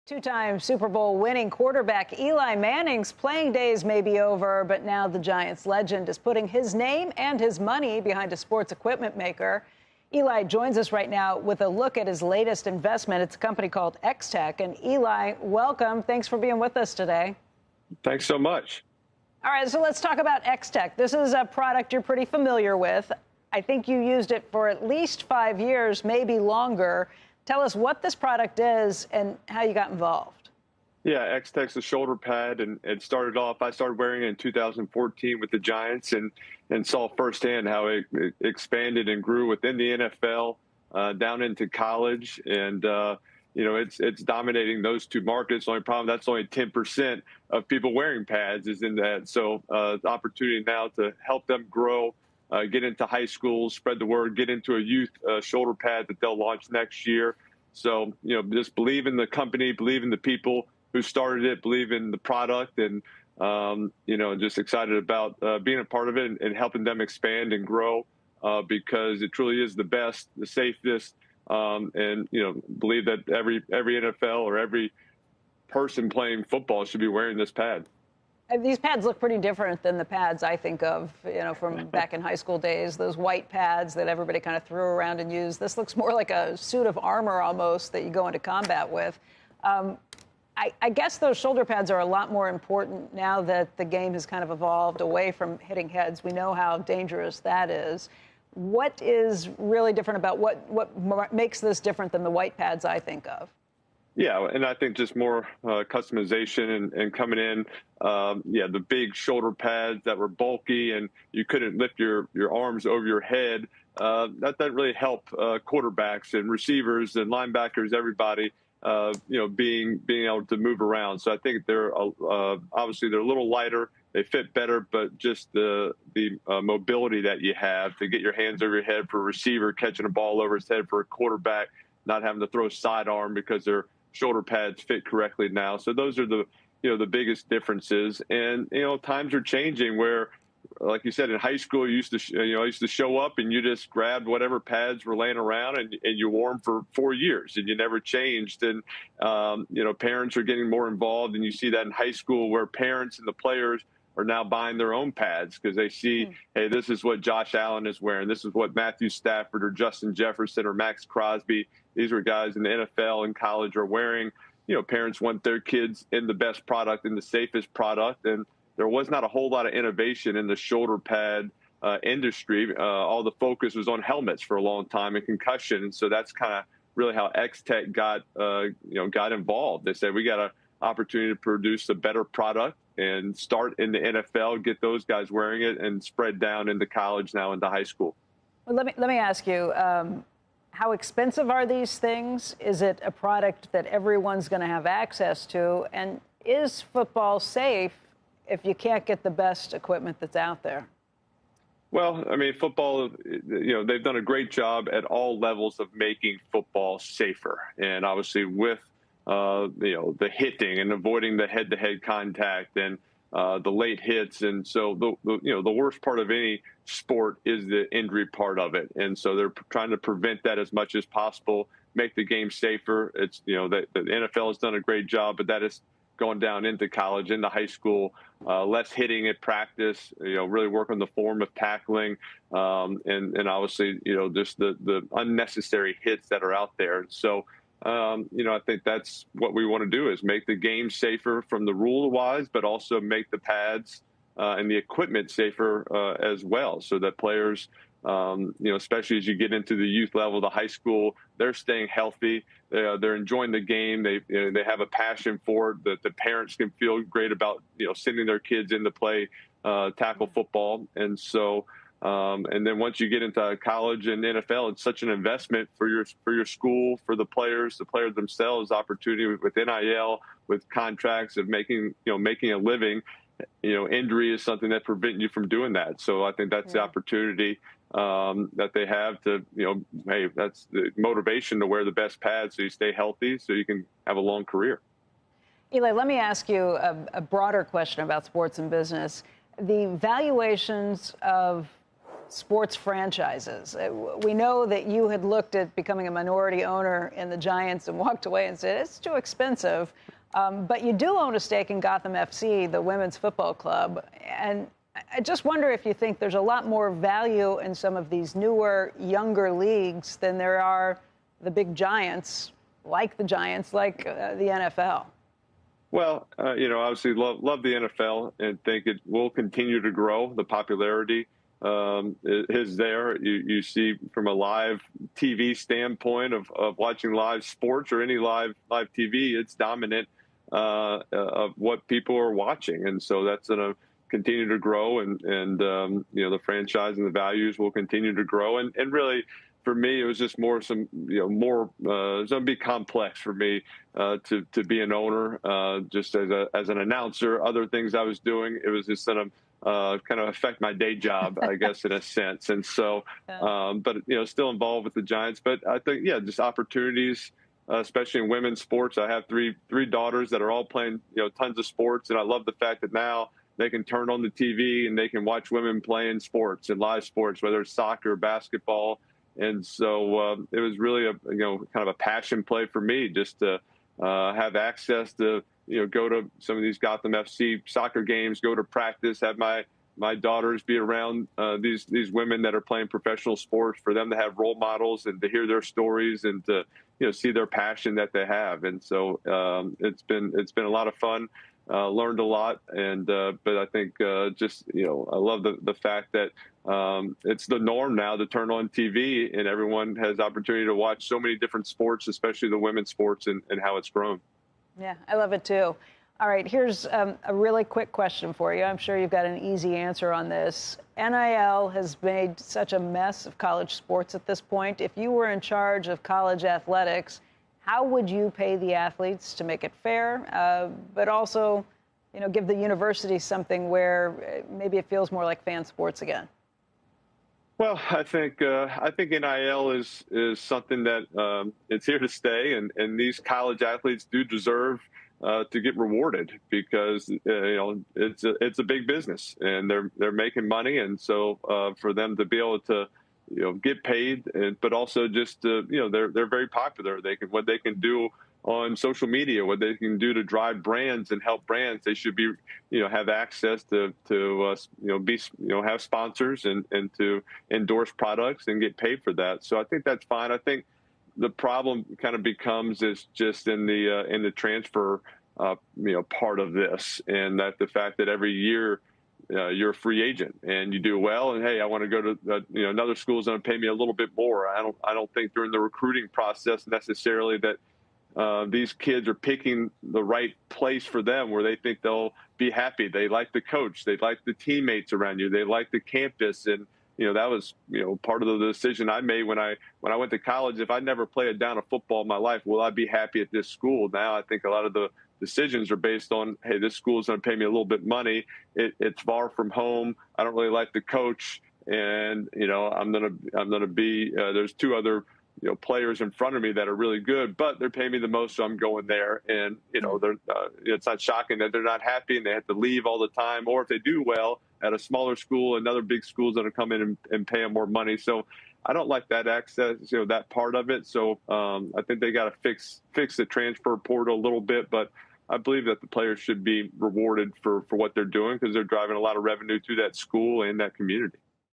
Two-time Super Bowl winning quarterback Eli Manning's playing days may be over, but now the Giants legend is putting his name and his money behind a sports equipment maker. Eli joins us right now with a look at his latest investment. It's a company called XTech. And Eli, welcome. Thanks for being with us today. Thanks so much. All right, so let's talk about XTech. This is a product you're pretty familiar with. I think you used it for at least 5 years, maybe longer. Tell us what this product is and how you got involved. Yeah, XTech's a shoulder pad, and it started off, I started wearing it in 2014 with the Giants and saw firsthand how it expanded and grew within the NFL, down into college. And, it's dominating those two markets. The only problem, that's only 10% of people wearing pads is in that. So the opportunity now to help them grow, get into high schools, spread the word, get into a youth shoulder pad that they'll launch next year. So, just believe in the company, believe in the people who started it, believe in the product, and, just excited about being a part of it and helping them expand and grow because it truly is the best, the safest, and, believe that every NFL or every person playing football should be wearing this pad. These pads look pretty different than the pads I think of, from back in high school days, those white pads that everybody kind of threw around and used. This looks more like a suit of armor almost that you go into combat with. I guess those shoulder pads are a lot more important now that the game has kind of evolved away from hitting heads. We know how dangerous that is. What is really different about what makes this different than the white pads I think of? Yeah, and I think just more customization and coming in, the big shoulder pads that were bulky and you couldn't lift your arms over your head. That doesn't really help quarterbacks and receivers and linebackers, everybody, being able to move around. So I think they're obviously they're a little lighter. They fit better, but just the mobility that you have to get your hands over your head for a receiver, catching a ball over his head for a quarterback, not having to throw sidearm because they're shoulder pads fit correctly now. So those are the biggest differences. And, times are changing where, like you said, in high school, you used to show up and you just grabbed whatever pads were laying around and you wore them for 4 years and you never changed. And, parents are getting more involved. And you see that in high school where parents and the players are now buying their own pads because they see, hey, this is what Josh Allen is wearing. This is what Matthew Stafford or Justin Jefferson or Max Crosby. These are guys in the NFL and college are wearing. Parents want their kids in the best product, in the safest product. And there was not a whole lot of innovation in the shoulder pad industry. All the focus was on helmets for a long time and concussion. And so that's kind of really how XTech got involved. They said, we got an opportunity to produce a better product and start in the NFL, get those guys wearing it, and spread down into college, now into high school. Well, let me ask you, how expensive are these things? Is it a product that everyone's going to have access to? And is football safe if you can't get the best equipment that's out there? Well, I mean, football, they've done a great job at all levels of making football safer. And obviously with the hitting and avoiding the head-to-head contact and the late hits. And so the worst part of any sport is the injury part of it. And so they're trying to prevent that as much as possible, make the game safer. It's, the NFL has done a great job, but that is going down into college, into high school, less hitting at practice, really work on the form of tackling. And obviously, just the unnecessary hits that are out there. So, I think that's what we want to do is make the game safer from the rule-wise, but also make the pads and the equipment safer as well, so that players, especially as you get into the youth level, the high school, they're staying healthy. They're enjoying the game. They have a passion for it. That the parents can feel great about sending their kids in to play tackle football, and so. And then once you get into college and NFL, it's such an investment for your school, for the players themselves, opportunity with NIL, with contracts of making a living. Injury is something that prevents you from doing that. So I think that's the opportunity that they have to, hey, that's the motivation to wear the best pads so you stay healthy, so you can have a long career. Eli, let me ask you a broader question about sports and business. The valuations of sports franchises. We know that you had looked at becoming a minority owner in the Giants and walked away and said, it's too expensive. But you do own a stake in Gotham FC, the women's football club. And I just wonder if you think there's a lot more value in some of these newer, younger leagues than there are the big giants, like the Giants, like the NFL. Well, obviously love the NFL and think it will continue to grow. The popularity is there. You see from a live TV standpoint of watching live sports or any live TV, it's dominant of what people are watching. And so that's going to continue to grow. And the franchise and the values will continue to grow. And really, for me, it was just more it's going to be complex for me to be an owner, just as an announcer, other things I was doing. It was just going to kind of affect my day job, I guess, in a sense. And so, but, still involved with the Giants. But I think, just opportunities, especially in women's sports. I have three daughters that are all playing, tons of sports. And I love the fact that now they can turn on the TV and they can watch women playing sports and live sports, whether it's soccer or basketball. And so it was really kind of a passion play for me just to have access to, go to some of these Gotham FC soccer games, go to practice, have my daughters be around these women that are playing professional sports, for them to have role models and to hear their stories and to, see their passion that they have. And so it's been a lot of fun. Learned a lot, and but I think I love the fact that it's the norm now to turn on TV and everyone has opportunity to watch so many different sports, especially the women's sports, and how it's grown. Yeah, I love it too. All right, here's a really quick question for you. I'm sure you've got an easy answer on this. NIL has made such a mess of college sports at this point. If you were in charge of college athletics, how would you pay the athletes to make it fair, but also, give the university something where maybe it feels more like fan sports again? Well, I think NIL is something that it's here to stay, and these college athletes do deserve to get rewarded because it's a big business and they're making money, and so for them to be able to get paid, but also just they're very popular. What they can do on social media, what they can do to drive brands and help brands. They should be have access to have sponsors and to endorse products and get paid for that. So I think that's fine. I think the problem kind of becomes is just in the transfer part of this, and that the fact that every year you're a free agent and you do well, and hey, I want to go to another school is going to pay me a little bit more. I don't think during the recruiting process necessarily that these kids are picking the right place for them where they think they'll be happy. They like the coach, they like the teammates around you, they like the campus, and that was part of the decision I made when I went to college. If I never played a down of football in my life, will I be happy at this school? Now I think a lot of the decisions are based on, hey, this school is going to pay me a little bit of money. It's far from home. I don't really like the coach, and I'm gonna be. There's two other players in front of me that are really good, but they're paying me the most, so I'm going there. And it's not shocking that they're not happy and they have to leave all the time. Or if they do well at a smaller school, another big school is going to come in and pay them more money. So I don't like that access, that part of it. So I think they got to fix the transfer portal a little bit, but I believe that the players should be rewarded for what they're doing because they're driving a lot of revenue to that school and that community.